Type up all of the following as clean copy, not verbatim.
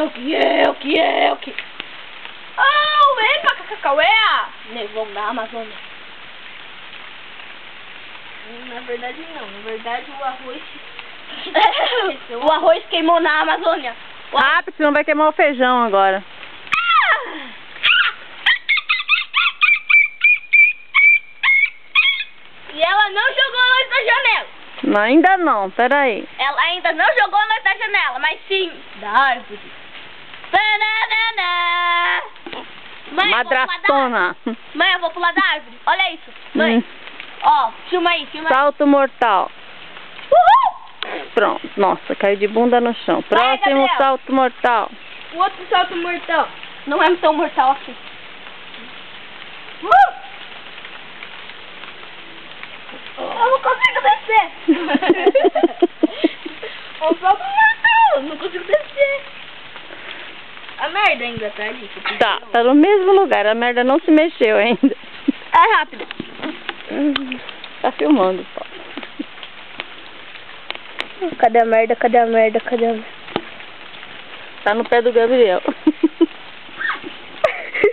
O que? Oh, vem pra Cacauea! Nevão da Amazônia. Na verdade não, na verdade o arroz... O arroz queimou na Amazônia. Rápido, senão vai queimar o feijão agora. E ela não jogou nós da janela. Não, ainda não, peraí. Ela ainda não jogou nós da janela, mas sim da árvore. Tananana. Mãe, Madrastona. Mãe, eu vou pular da árvore. Olha isso, mãe. Ó, filma aí. Salto mortal. Uhul! Pronto, nossa, caiu de bunda no chão. Vai, Próximo Gabriel. salto mortal. O outro salto mortal. Não é tão mortal assim. Eu não consigo descer. O salto mortal, eu não consigo descer. A merda ainda tá ali. Tá no mesmo lugar, a merda não se mexeu ainda. É rápido. Tá filmando, pô. Cadê a merda? Tá no pé do Gabriel.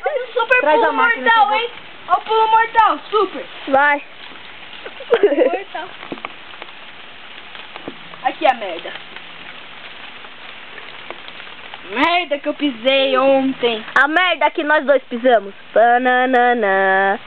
Olha o super Traz pulo a máquina mortal, que eu hein? Olha o pulo mortal, super. Vai. Mortal. Aqui a merda. Merda que eu pisei ontem. A merda que nós dois pisamos. Bananana.